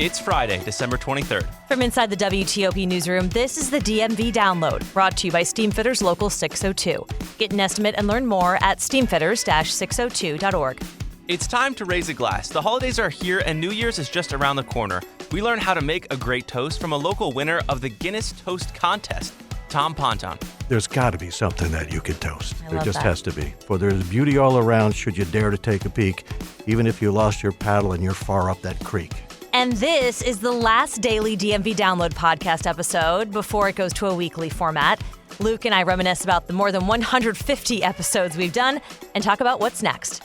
It's Friday, December 23rd. From inside the WTOP newsroom, this is the DMV Download, brought to you by Steamfitters Local 602. Get an estimate and learn more at steamfitters-602.org. It's time to raise a glass. The holidays are here and New Year's is just around the corner. We learn how to make a great toast from a local winner of the Guinness Toast Contest, Tom Ponton. There's got to be something that you can toast. There just that. has to be. For there's beauty all around should you dare to take a peek, even if you lost your paddle and you're far up that creek. And this is the last daily DMV Download podcast episode before it goes to a weekly format. Luke and I reminisce about the more than 150 episodes we've done and talk about what's next.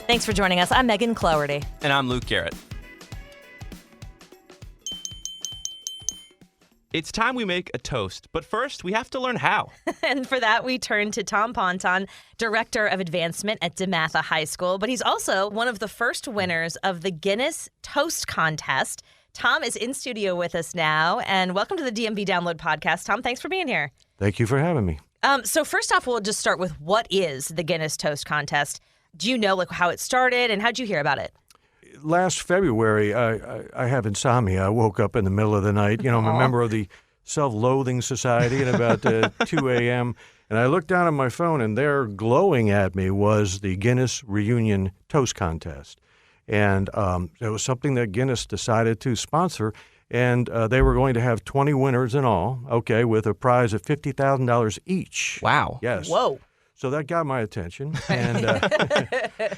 Thanks for joining us. I'm Megan Cloherty. And I'm Luke Garrett. It's time we make a toast, but first we have to learn how. And for that, we turn to Tom Ponton, Director of Advancement at DeMatha High School, but he's also one of the first winners of the Guinness Toast Contest. Tom is in studio with us now, and welcome to the DMV Download podcast. Tom, thanks for being here. Thank you for having me. So first off, we'll just start with what is the Guinness Toast Contest? Do you know how it started, and how'd you hear about it? Last February, I have insomnia. I woke up in the middle of the night. You know, I'm a member of the Self-Loathing Society at about 2 a.m., and I looked down at my phone, and there glowing at me was the Guinness Reunion Toast Contest. And it was something that Guinness decided to sponsor, and they were going to have 20 winners in all, okay, with a prize of $50,000 each. Wow. Yes. Whoa. So that got my attention, and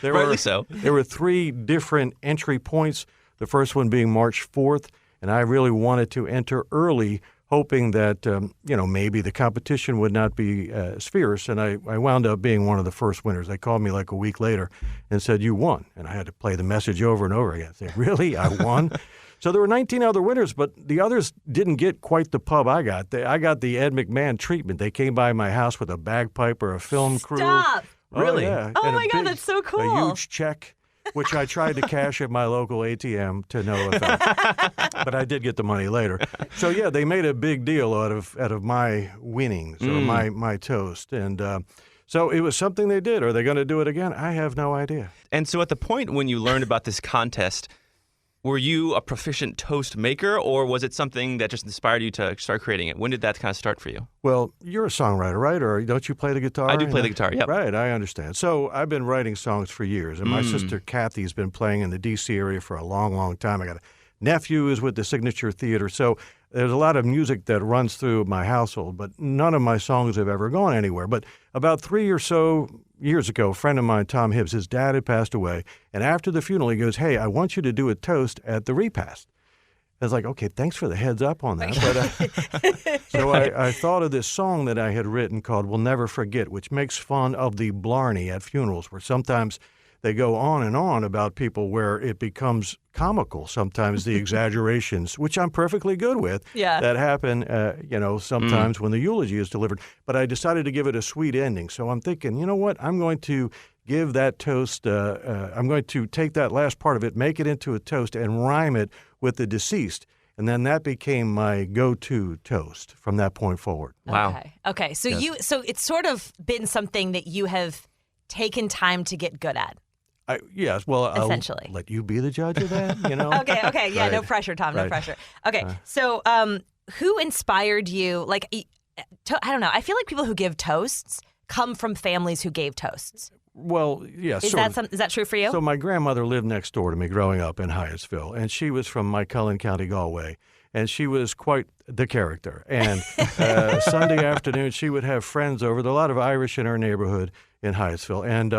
Rightly so. There were 3 different entry points, the first one being March 4th, and I really wanted to enter early, hoping that, maybe the competition would not be as fierce, and I wound up being one of the first winners. They called me like a week later and said, "You won," and I had to play the message over and over again. Say, "Really? I won?" So there were 19 other winners, but the others didn't get quite the pub I got. I got the Ed McMahon treatment. They came by my house with a bagpipe or a film crew. Stop. Really? Yeah. Oh And my God, that's so cool. A huge check, which I tried to cash at my local ATM to no effect. But I did get the money later. So yeah, they made a big deal out of my winnings or my toast. And so it was something they did. Are they going to do it again? I have no idea. And so at the point when you learned about this contest, were you a proficient toast maker, or was it something that just inspired you to start creating it? When did that kind of start for you? Well, you're a songwriter, right? Or don't you play the guitar? I do play the guitar, yep. Right, I understand. So I've been writing songs for years, and my sister Kathy's been playing in the D.C. area for a long, long time. I got a nephew who's with the Signature Theater, so there's a lot of music that runs through my household, but none of my songs have ever gone anywhere. But about 3 or so years ago, a friend of mine, Tom Hibbs, his dad had passed away, and after the funeral, he goes, "Hey, I want you to do a toast at the repast." I was like, okay, thanks for the heads up on that. But, so I thought of this song that I had written called "We'll Never Forget," which makes fun of the blarney at funerals, where sometimes they go on and on about people where it becomes comical, sometimes the exaggerations, which I'm perfectly good with, that happen, sometimes when the eulogy is delivered. But I decided to give it a sweet ending. So I'm thinking, you know what, I'm going to give that toast, I'm going to take that last part of it, make it into a toast, and rhyme it with the deceased. And then that became my go-to toast from that point forward. Wow. Okay. So so it's sort of been something that you have taken time to get good at. Yes, well, Essentially. I'll let you be the judge of that, Okay, yeah, Right. no pressure, Tom, no Right. pressure. Okay, so who inspired you? I don't know, I feel like people who give toasts come from families who gave toasts. Well, yes. Is that true for you? So my grandmother lived next door to me growing up in Hyattsville, and she was from Mycullen County, Galway, and she was quite the character. And Sunday afternoon, she would have friends over. There were a lot of Irish in her neighborhood in Hyattsville, and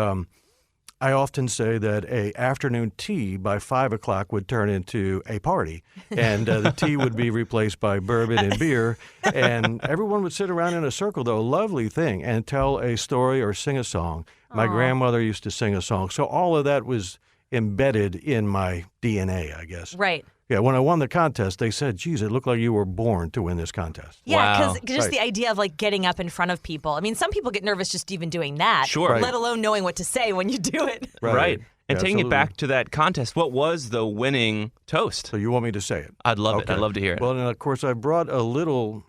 I often say that a afternoon tea by 5 o'clock would turn into a party, and the tea would be replaced by bourbon and beer, and everyone would sit around in a circle, though, a lovely thing, and tell a story or sing a song. My grandmother used to sing a song, so all of that was embedded in my DNA, I guess. Right. Yeah, when I won the contest, they said, geez, it looked like you were born to win this contest. Yeah, because Wow. just the idea of getting up in front of people. I mean, some people get nervous just even doing that. Sure. Let alone knowing what to say when you do it. Right. And taking it Absolutely. back to that contest, what was the winning toast? So you want me to say it? I'd love it. Okay. I'd love to hear it. Well, and of course, I brought a little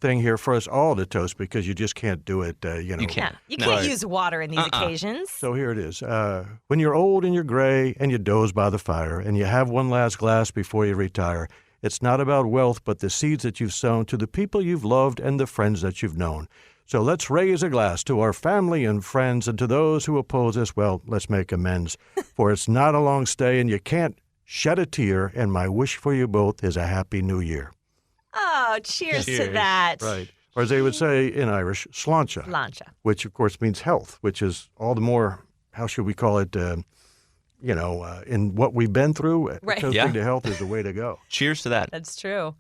thing here for us all to toast because you just can't do it, You Yeah. can't. You No. can't Right. use water in these occasions. So here it is. When you're old and you're gray and you doze by the fire and you have one last glass before you retire, it's not about wealth but the seeds that you've sown to the people you've loved and the friends that you've known. So let's raise a glass to our family and friends, and to those who oppose us, well, let's make amends. For it's not a long stay and you can't shed a tear, and my wish for you both is a happy new year. Oh, cheers to Cheers. that. Right. Or as they would say in Irish, sláinte, Lancha. which of course means health, which is all the more, how should we call it, in what we've been through, Right. toasting Yeah. to health is the way to go. Cheers to that. That's true.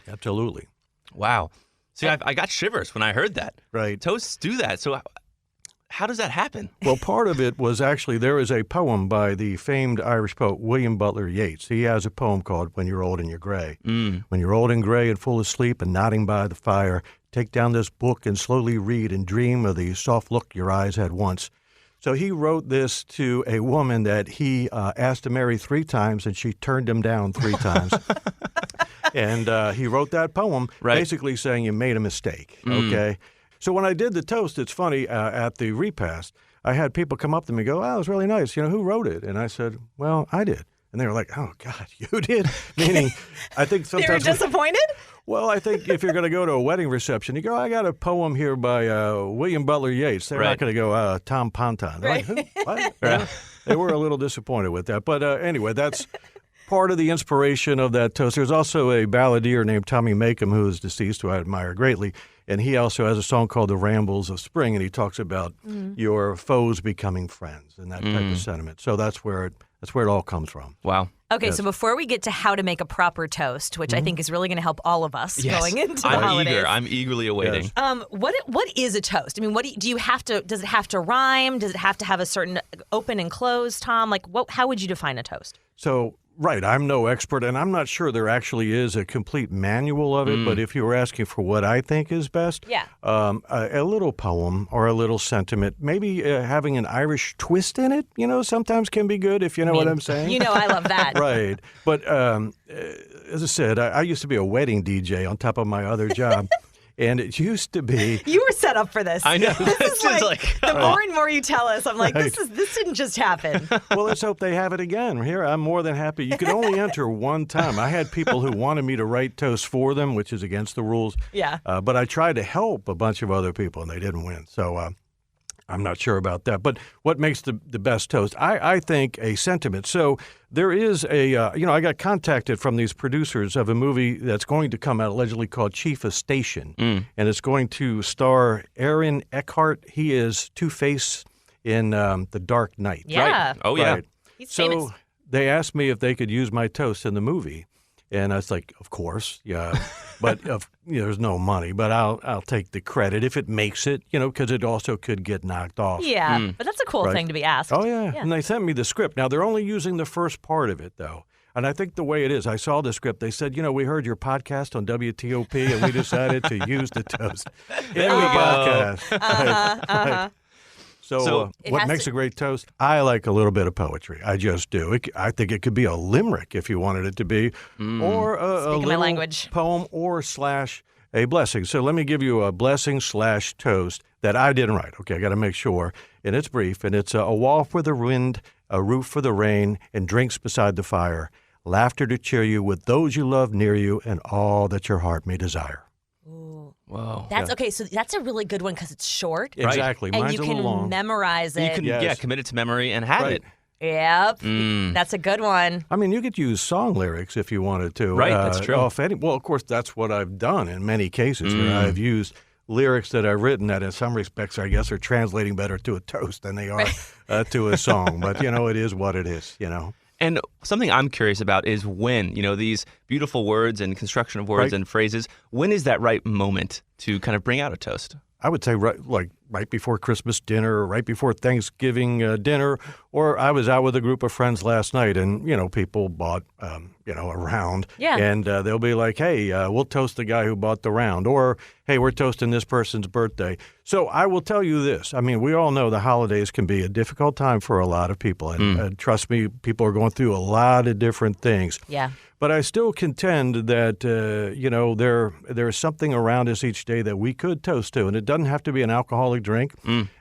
Absolutely. Wow. See, I got shivers when I heard that. Right. Toasts do that. So how does that happen? Well, part of it was actually there is a poem by the famed Irish poet William Butler Yeats. He has a poem called When You're Old and You're Gray. When you're old and gray and full of sleep and nodding by the fire, take down this book and slowly read and dream of the soft look your eyes had once. So he wrote this to a woman that he asked to marry 3 times, and she turned him down 3 times. And he wrote that poem Right. basically saying you made a mistake, okay? So when I did the toast, it's funny, at the repast, I had people come up to me and go, oh, it was really nice. Who wrote it? And I said, well, I did. And they were like, oh, God, you did? Meaning, I think They were sometimes... disappointed? Well, I think if you're going to go to a wedding reception, you go, I got a poem here by William Butler Yeats. They're Right. not going to go, Tom Ponton. They're like, who? What? They were a little disappointed with that. But anyway, that's part of the inspiration of that toast. There's also a balladeer named Tommy Makem, who is deceased, who I admire greatly. And he also has a song called The Rambles of Spring, and he talks about your foes becoming friends and that type of sentiment. So that's where it all comes from. Wow. Okay, so before we get to how to make a proper toast, which I think is really going to help all of us Yes. going into the I'm holidays. eager. I'm eagerly awaiting. Yes. What is a toast? I mean, do you have to? Does it have to rhyme? Does it have to have a certain open and close, Tom? Like, how would you define a toast? So, right, I'm no expert, and I'm not sure there actually is a complete manual of it, but if you were asking for what I think is best, Yeah. a little poem or a little sentiment, maybe having an Irish twist in it, sometimes can be good, if you know what I'm saying. You know, I love that. Right. But as I said, I used to be a wedding DJ on top of my other job, and it used to be... You were set up for this. I know. This is like the more and more you tell us, I'm like, Right. this didn't just happen. Well, let's hope they have it again. Here, I'm more than happy. You can only enter one time. I had people who wanted me to write toasts for them, which is against the rules. Yeah. But I tried to help a bunch of other people, and they didn't win. So I'm not sure about that. But what makes the best toast? I think a sentiment. So there is I got contacted from these producers of a movie that's going to come out allegedly called Chief of Station. And it's going to star Aaron Eckhart. He is Two-Face in The Dark Knight. Yeah. Right. Oh, yeah. Right. He's So famous. they asked me if they could use my toast in the movie. And I was like, of course, yeah. But there's no money. But I'll take the credit if it makes it, because it also could get knocked off. Yeah, but that's a cool Right. thing to be asked. Oh, yeah. And they sent me the script. Now, they're only using the first part of it, though. And I think the way it is, I saw the script. They said, we heard your podcast on WTOP, and we decided to use the toast There in we the go. podcast. Right. So It what has makes to- a great toast? I like a little bit of poetry. I just do. I think it could be a limerick if you wanted it to be, or a Speaking my little language. poem or / a blessing. So let me give you a blessing / toast that I didn't write. Okay, I got to make sure. And it's brief, and it's a wall for the wind, a roof for the rain, and drinks beside the fire, laughter to cheer you with those you love near you, and all that your heart may desire. Whoa. That's okay. So that's a really good one because it's short, Right. Exactly. and Mine's you a little can long. memorize You it. can Yes. commit it to memory and have Right. it. Yep, that's a good one. I mean, you could use song lyrics if you wanted to. Right, that's true. Well, of course, that's what I've done in many cases. I've used lyrics that I've written that in some respects, I guess, are translating better to a toast than they are to a song. But, it is what it is, And something I'm curious about is when, these beautiful words and construction of words Right. and phrases, when is that right moment to kind of bring out a toast? I would say, right, like right before Christmas dinner or right before Thanksgiving dinner, or I was out with a group of friends last night and, people bought, a round. Yeah. And they'll be like, hey, we'll toast the guy who bought the round, or, hey, we're toasting this person's birthday. So I will tell you this. I mean, we all know the holidays can be a difficult time for a lot of people. And trust me, people are going through a lot of different things. Yeah. But I still contend that, there's something around us each day that we could toast to, and it doesn't have to be an alcoholic drink.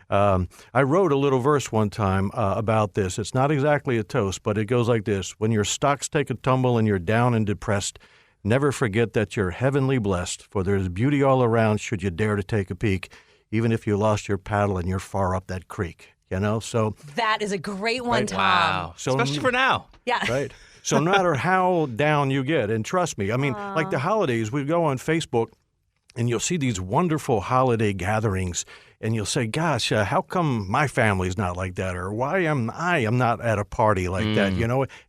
I wrote a little verse one time about this. It's not exactly a toast, but it goes like this. When your stocks take a tumble and you're down and depressed, never forget that you're heavenly blessed, for there's beauty all around should you dare to take a peek, even if you lost your paddle and you're far up that creek. So That is a great one, Right. Tom. Wow. So- Especially for now. Yeah. right. So no matter how down you get, and trust me, I mean, like the holidays, we go on Facebook and you'll see these wonderful holiday gatherings, and you'll say, gosh, how come my family's not like that? Or why am I not at a party like that?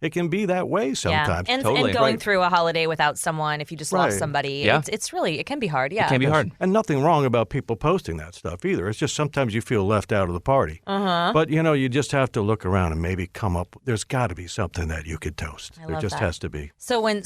It can be that way sometimes. Yeah. And Totally. going Right. through a holiday without someone, if you just Right. lost somebody, Yeah. it's really, it can be hard. Yeah. It can be hard. And nothing wrong about people posting that stuff either. It's just sometimes you feel left out of the party. But, you just have to look around and maybe come up. There's got to be something that you could toast. I There love just that. has to be. So when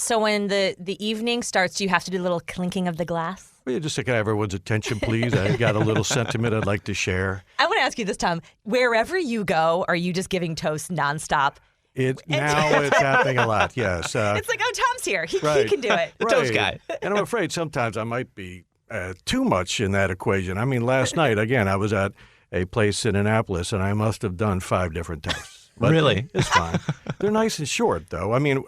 the evening starts, do you have to do a little clinking of the glass? Well, just to get everyone's attention, please. I got a little sentiment I'd like to share. I want to ask you this, Tom. Wherever you go, are you just giving toast nonstop? Now it's happening a lot, yes. It's like, oh, Tom's here. He Right. can do it. The toast guy. And I'm afraid sometimes I might be too much in that equation. I mean, last night, again, I was at a place in Annapolis, and I must have done 5 different toasts. But Really? It's fine. They're nice and short, though. I mean,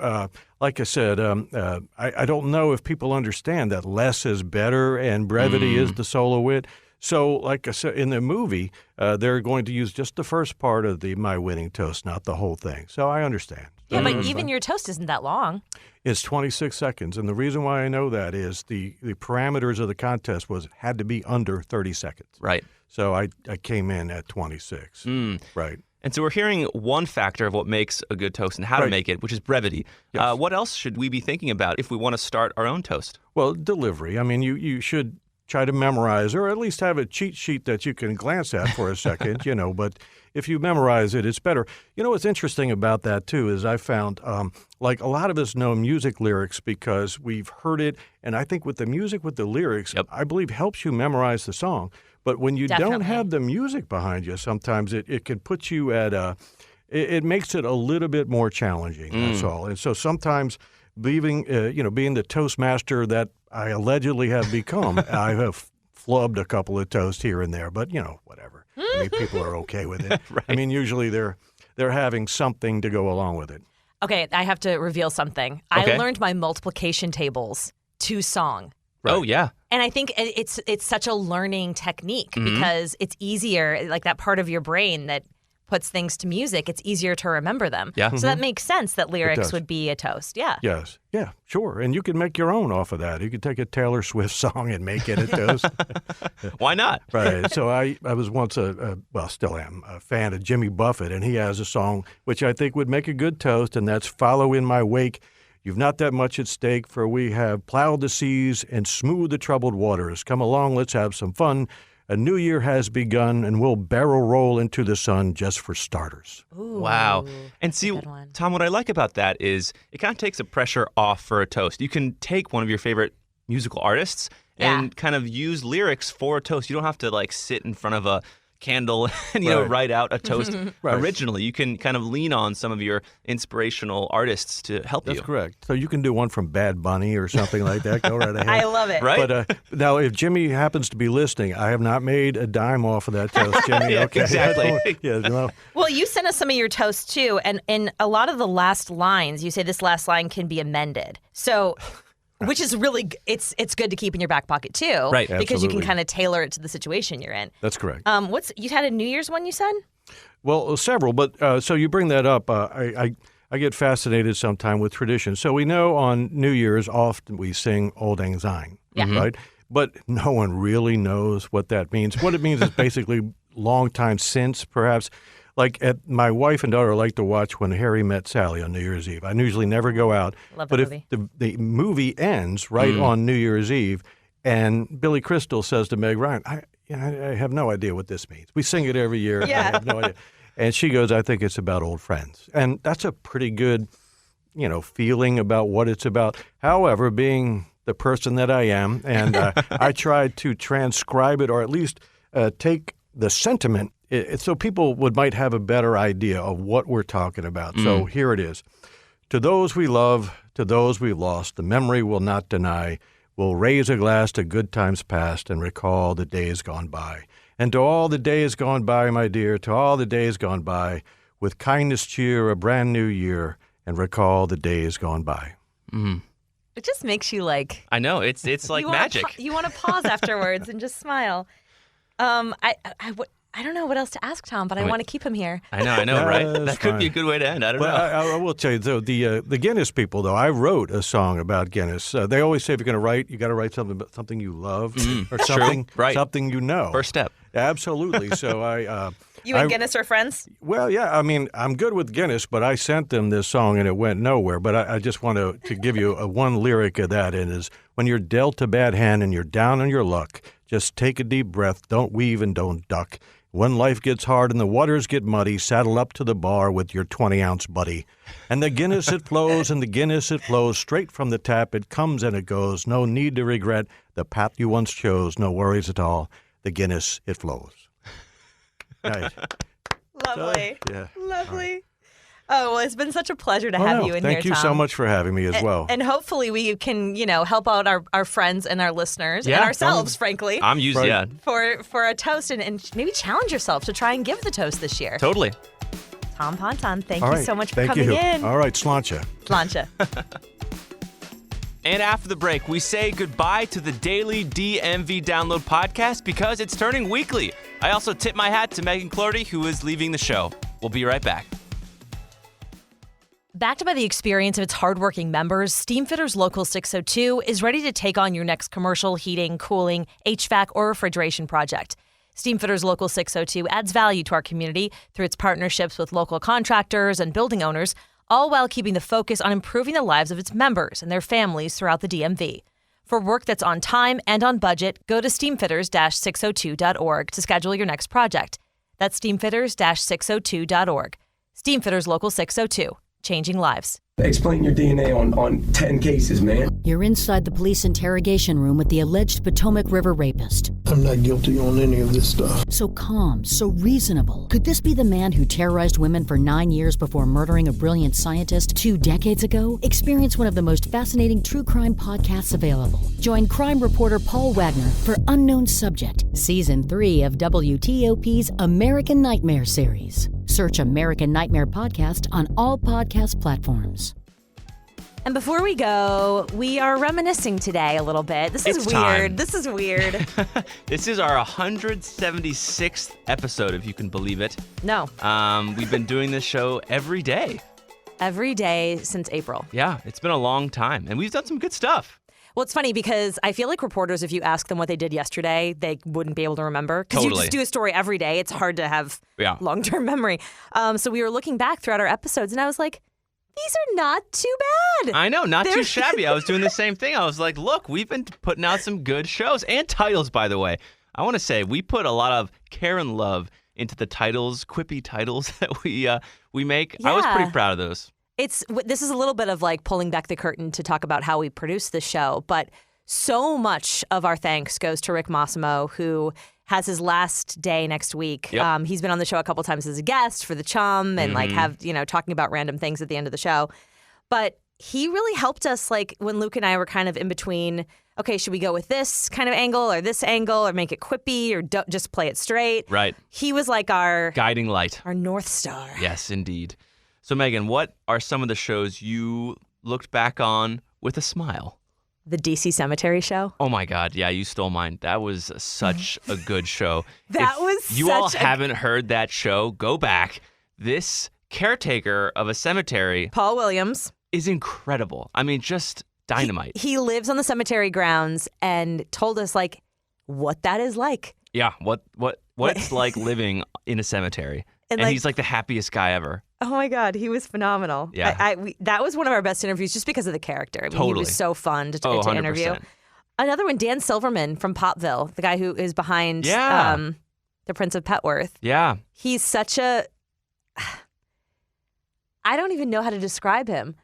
like I said, I don't know if people understand that less is better and brevity is the soul of wit. So, like I said, in the movie, they're going to use just the first part of my winning toast, not the whole thing. So I understand. Yeah, but That's even fine. your toast isn't that long. It's 26 seconds, and the reason why I know that is the parameters of the contest had to be under 30 seconds. Right. So I came in at 26. Right. And so we're hearing one factor of what makes a good toast and how to Right. make it, which is brevity. Yes. What else should we be thinking about if we want to start our own toast? Well, delivery. I mean, you should try to memorize, or at least have a cheat sheet that you can glance at for a second, but if you memorize it, it's better. What's interesting about that, too, is I found, like a lot of us know music lyrics because we've heard it, and I think with the music, with the lyrics, Yep. I believe helps you memorize the song. But when you don't Definitely. have the music behind you, sometimes it can put you at it makes it a little bit more challenging, that's all. And so sometimes being the Toastmaster that I allegedly have become, I have flubbed a couple of toasts here and there, but whatever. I mean, people are okay with it. Right. I mean, usually they're having something to go along with it. Okay, I have to reveal something. Okay. I learned my multiplication tables to song. Oh, yeah. And I think it's such a learning technique Mm-hmm. because it's easier, like that part of your brain that puts things to music, it's easier to remember them. Yeah. So that makes sense that lyrics does. would be a toast. Yeah. Yes. Yeah, sure. And you can make your own off of that. You could take a Taylor Swift song and make it a toast. Why not? Right. So I was once still am, a fan of Jimmy Buffett, and he has a song which I think would make a good toast, and that's Follow in My Wake. You've not that much at stake, for we have plowed the seas and smoothed the troubled waters. Come along, let's have some fun. A new year has begun, and we'll barrel roll into the sun just for starters. Ooh, Wow. And see, good one. Tom, what I like about that is it kind of takes the pressure off for a toast. You can take one of your favorite musical artists and kind of use lyrics for a toast. You don't have to sit in front of a candle and Right. write out a toast Right. originally. You can kind of lean on some of your inspirational artists to help That's you. correct. So you can do one from Bad Bunny or something like that. Go right ahead. I love it. Right? But now, if Jimmy happens to be listening, I have not made a dime off of that toast, Jimmy. Yeah, okay. exactly. Yeah, well, Well, you sent us some of your toasts too, and in a lot of the last lines, you say this last line can be amended. So, which is really it's good to keep in your back pocket too, Right. Because you can Absolutely. kind of tailor it to the situation you're in. that's correct. You had a New Year's one you said? Well, several, but so you bring that up. I get fascinated sometime with tradition. So we know on New Year's often we sing Old Lang Syne, right? But no one really knows what that means. What it means is basically long time since, perhaps. Like my wife and daughter like to watch When Harry Met Sally on New Year's Eve. I usually never go out. Love but that if movie. the movie ends right on New Year's Eve, and Billy Crystal says to Meg Ryan, I have no idea what this means. We sing it every year. Yeah. I have no idea. And she goes, I think it's about old friends. And that's a pretty good, feeling about what it's about. However, being the person that I am, and I tried to transcribe it, or at least take the sentiment, so people might have a better idea of what we're talking about. So here it is. To those we love, to those we've lost, the memory will not deny. We'll raise a glass to good times past and recall the days gone by. And to all the days gone by, my dear, to all the days gone by, with kindness cheer a brand new year and recall the days gone by. It just makes you like... I know, it's like magic. You want to pause afterwards and just smile. I don't know what else to ask Tom, but I want to keep him here. I know, right? That could fine. be a good way to end. I don't know. I will tell you, though, the Guinness people, though, I wrote a song about Guinness. They always say if you're going to write, you got to write something you love or something, true. Right. something you know. First step. Absolutely. So You and Guinness are friends? Well, yeah. I mean, I'm good with Guinness, but I sent them this song and it went nowhere. But I just want to give you one lyric of that, and is when you're dealt a bad hand and you're down on your luck, just take a deep breath, don't weave and don't duck. When life gets hard and the waters get muddy, saddle up to the bar with your 20-ounce buddy. And the Guinness it flows, and the Guinness it flows, straight from the tap, it comes and it goes. No need to regret the path you once chose, no worries at all. The Guinness it flows. Right. Lovely. Yeah. Lovely. Right. Oh, well, it's been such a pleasure to have you in here, Tom. Thank you so much for having me as well. And hopefully we can, help out our friends and our listeners and ourselves, frankly. I'm used, right. For a toast and maybe challenge yourself to try and give the toast this year. Totally. Tom Ponton, thank you so much for coming in. All right, Sláinte. Sláinte. And after the break, we say goodbye to the Daily DMV Download podcast because it's turning weekly. I also tip my hat to Megan Clorty, who is leaving the show. We'll be right back. Backed by the experience of its hardworking members, Steamfitters Local 602 is ready to take on your next commercial, heating, cooling, HVAC, or refrigeration project. Steamfitters Local 602 adds value to our community through its partnerships with local contractors and building owners, all while keeping the focus on improving the lives of its members and their families throughout the DMV. For work that's on time and on budget, go to steamfitters-602.org to schedule your next project. That's steamfitters-602.org. Steamfitters Local 602. Changing lives. Explain your DNA on 10 cases, man. You're inside the police interrogation room with the alleged Potomac River rapist. I'm not guilty on any of this stuff. So calm, so reasonable. Could this be the man who terrorized women for 9 years before murdering a brilliant scientist 2 decades ago? Experience one of the most fascinating true crime podcasts available. Join crime reporter Paul Wagner for Unknown Subject, Season 3 of WTOP's American Nightmare series. Search American Nightmare Podcast on all podcast platforms. And before we go, we are reminiscing today a little bit. This is weird. This is weird. This is our 176th episode, if you can believe it. No. We've been doing this show every day. Every day since April. Yeah, it's been a long time. And we've done some good stuff. Well, it's funny because I feel like reporters, if you ask them what they did yesterday, they wouldn't be able to remember. Because you just do a story every day. It's hard to have long-term memory. So we were looking back throughout our episodes, and I was like, these are not too bad. I know, not too shabby. I was doing the same thing. I was like, look, we've been putting out some good shows and titles, by the way. I want to say we put a lot of care and love into the titles, quippy titles that we make. Yeah. I was pretty proud of those. This is a little bit of like pulling back the curtain to talk about how we produce the show, but so much of our thanks goes to Rick Massimo, who has his last day next week. Yep. He's been on the show a couple times as a guest for the Chum and talking about random things at the end of the show. But he really helped us, like when Luke and I were kind of in between, okay, should we go with this kind of angle or this angle or make it quippy or just play it straight? Right. He was like our guiding light, our North Star. Yes, indeed. So, Megan, what are some of the shows you looked back on with a smile? The DC Cemetery Show. Oh, my God. Yeah, you stole mine. That was such a good show. If you all haven't heard that show, go back. This caretaker of a cemetery, Paul Williams, is incredible. I mean, just dynamite. He lives on the cemetery grounds and told us, like, what that is like. Yeah, what it's like living in a cemetery. And he's like the happiest guy ever. Oh my God, he was phenomenal. Yeah. That was one of our best interviews just because of the character. I mean, totally. He was so fun to interview. Another one, Dan Silverman from Popville, the guy who is behind Yeah. The Prince of Petworth. Yeah. He's such a... I don't even know how to describe him.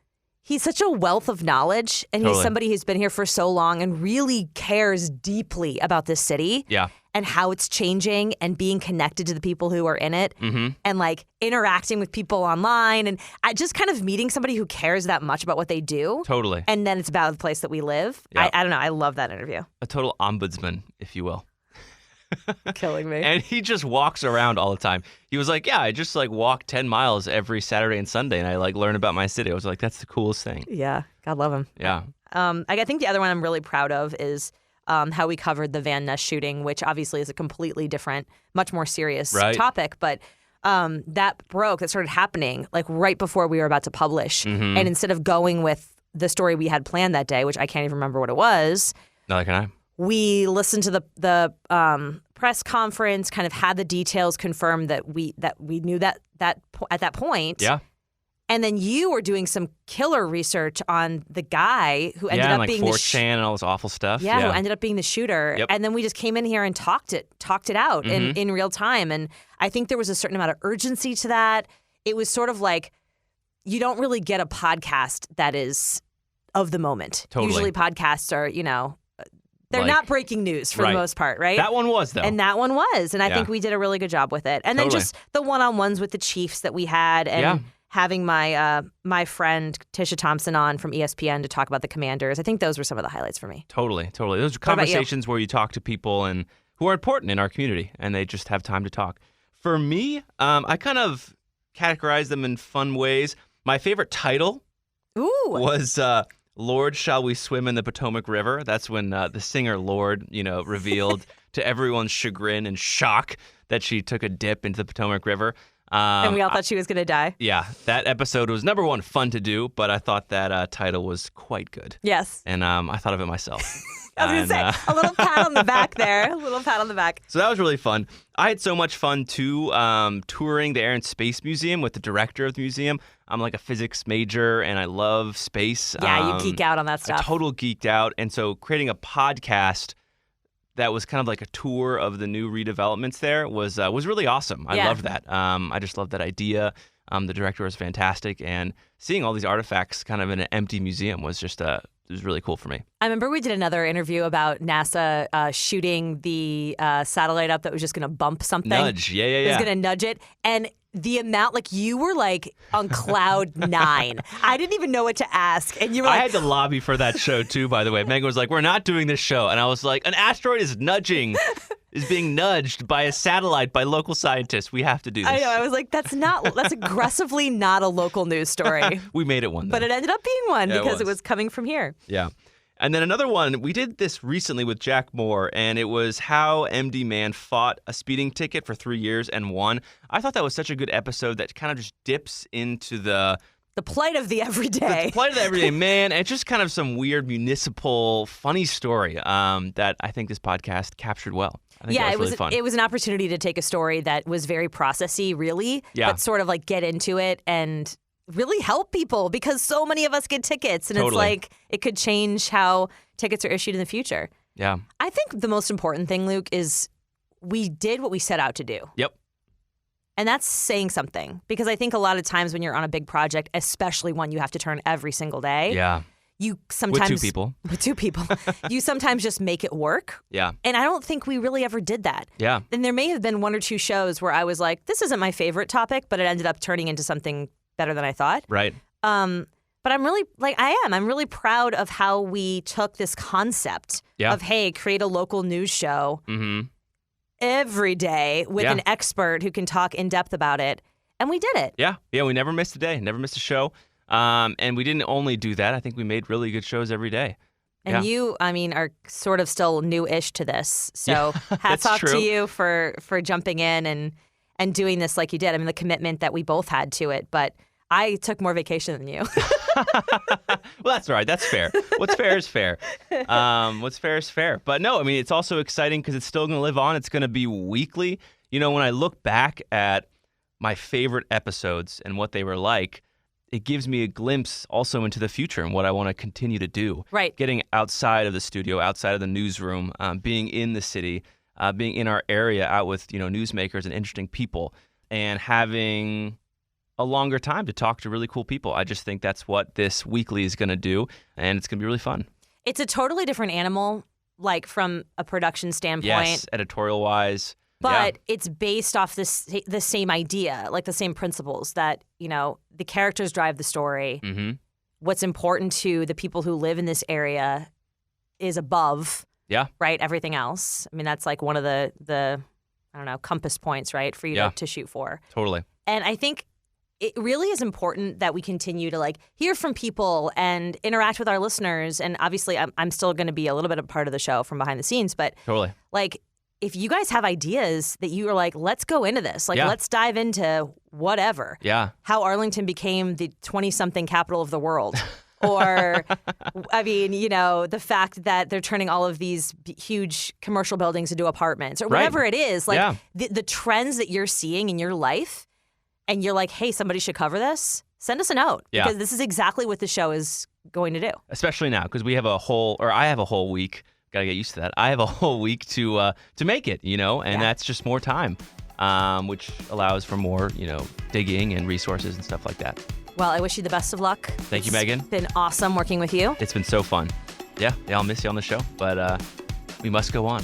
He's such a wealth of knowledge, and he's Totally. somebody who's been here for so long and really cares deeply about this city Yeah. and how it's changing and being connected to the people who are in it and like interacting with people online and just kind of meeting somebody who cares that much about what they do. Totally. And then it's about the place that we live. Yeah. I don't know. I love that interview. A total ombudsman, if you will. Killing me. And he just walks around all the time. He was like, yeah, I just like walk 10 miles every Saturday and Sunday and I like learn about my city. I was like, that's the coolest thing. Yeah. God love him. Yeah. I think the other one I'm really proud of is how we covered the Van Ness shooting, which obviously is a completely different, much more serious Right. topic. But that started happening like right before we were about to publish. Mm-hmm. And instead of going with the story we had planned that day, which I can't even remember what it was, Neither can I. we listened to the press conference, kind of had the details confirmed that we knew that at that point. Yeah. And then you were doing some killer research on the guy who ended Yeah, and up like being 4chan and all this awful stuff. who ended up being the shooter. Yep. And then we just came in here and talked it out Mm-hmm. in real time. And I think there was a certain amount of urgency to that. It was sort of like you don't really get a podcast that is of the moment. Totally. Usually podcasts are, they're Like- not breaking news for Right. the most part, right? That one was, though. And that one was. And I Yeah. think we did a really good job with it. And then Totally. just the one-on-ones with the Chiefs that we had and Yeah. having my my friend Tisha Thompson on from ESPN to talk about the Commanders. I think those were some of the highlights for me. Totally. Those are about you? conversations where you talk to people and who are important in our community and they just have time to talk. For me, I kind of categorize them in fun ways. My favorite title Ooh. was Lord, Shall We Swim in the Potomac River? That's when the singer Lord, revealed to everyone's chagrin and shock that she took a dip into the Potomac River. And we all thought she was going to die. Yeah, that episode was, number one, fun to do, but I thought that title was quite good. Yes. And I thought of it myself. I was going to say, a little pat on the back there. A little pat on the back. So that was really fun. I had so much fun, too, touring the Air and Space Museum with the director of the museum. I'm like a physics major, and I love space. Yeah, you geek out on that I stuff. total geeked out. And so creating a podcast that was kind of like a tour of the new redevelopments there was really awesome. I Yeah. loved that. I just loved that idea. The director was fantastic. And seeing all these artifacts kind of in an empty museum was just it was really cool for me. I remember we did another interview about NASA shooting the satellite up that was just going to bump something. Nudge. Yeah. It was going to nudge it. And the amount, like, you were, like, on cloud 9. I didn't even know what to ask. And you were I like, had to lobby for that show, too, by the way. Megan was like, we're not doing this show. And I was like, an asteroid is being nudged by a satellite by local scientists. We have to do this. I know. I was like, that's aggressively not a local news story. We made it one, though. But it ended up being one Yeah, it because it was. was coming from here. Yeah. And then another one, we did this recently with Jack Moore, and it was how MD Man fought a speeding ticket for 3 years and won. I thought that was such a good episode that kind of just dips into the plight of the everyday. plight of the everyday man, and just kind of some weird municipal funny story that I think this podcast captured well. I think that was really fun. It was an opportunity to take a story that was very processy, really, Yeah. but sort of like get into it and really help people because so many of us get tickets and Totally. it's like it could change how tickets are issued in the future. Yeah. I think the most important thing, Luke, is we did what we set out to do. Yep. And that's saying something because I think a lot of times when you're on a big project, especially one you have to turn every single day, Yeah. you sometimes With 2 people. with 2 people, you sometimes just make it work. Yeah. And I don't think we really ever did that. Yeah. And there may have been 1 or 2 shows where I was like, this isn't my favorite topic, but it ended up turning into something better than I thought. Right. But I'm really, I'm really proud of how we took this concept Yeah. of, hey, create a local news show every day with Yeah. an expert who can talk in depth about it. And we did it. Yeah. Yeah. We never missed a day, never missed a show. And we didn't only do that. I think we made really good shows every day. And Yeah. you, are sort of still new-ish to this. So hats that's off true. to you for jumping in and doing this like you did. I mean, the commitment that we both had to it. But I took more vacation than you. Well, that's all right. That's fair. What's fair is fair. What's fair is fair. But no, I mean, it's also exciting because it's still going to live on. It's going to be weekly. When I look back at my favorite episodes and what they were like, it gives me a glimpse also into the future and what I want to continue to do. Right. Getting outside of the studio, outside of the newsroom, being in the city, being in our area, out with newsmakers and interesting people, and having a longer time to talk to really cool people. I just think that's what this weekly is going to do, and it's going to be really fun. It's a totally different animal, like from a production standpoint. Yes, editorial-wise. But it's based off the same idea, like the same principles that, the characters drive the story. Mm-hmm. What's important to the people who live in this area is above, right, everything else. I mean, that's like one of the I don't know, compass points, right, for you to shoot for. Totally. And I think it really is important that we continue to like hear from people and interact with our listeners. And obviously, I'm still going to be a little bit of part of the show from behind the scenes, but totally, like, if you guys have ideas that you are like, let's go into this, like, let's dive into whatever. Yeah. How Arlington became the 20-something capital of the world. Or, I mean, the fact that they're turning all of these huge commercial buildings into apartments or whatever it is. Like, the trends that you're seeing in your life, and you're like, hey, somebody should cover this, send us a note. Yeah. Because this is exactly what the show is going to do. Especially now, because I have a whole week. Got to get used to that. I have a whole week to make it, and that's just more time, which allows for more, digging and resources and stuff like that. Well, I wish you the best of luck. Thank you, Megan. It's been awesome working with you. It's been so fun. Yeah, I'll miss you on the show, but we must go on.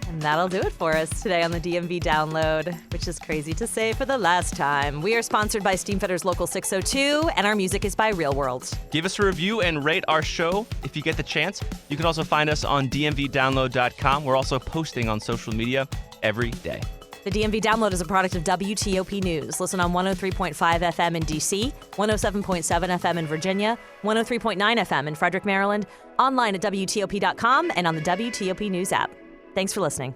And that'll do it for us today on the DMV Download, which is crazy to say for the last time. We are sponsored by Steamfitters Local 602, and our music is by Real World. Give us a review and rate our show if you get the chance. You can also find us on dmvdownload.com. We're also posting on social media every day. The DMV Download is a product of WTOP News. Listen on 103.5 FM in D.C., 107.7 FM in Virginia, 103.9 FM in Frederick, Maryland, online at WTOP.com, and on the WTOP News app. Thanks for listening.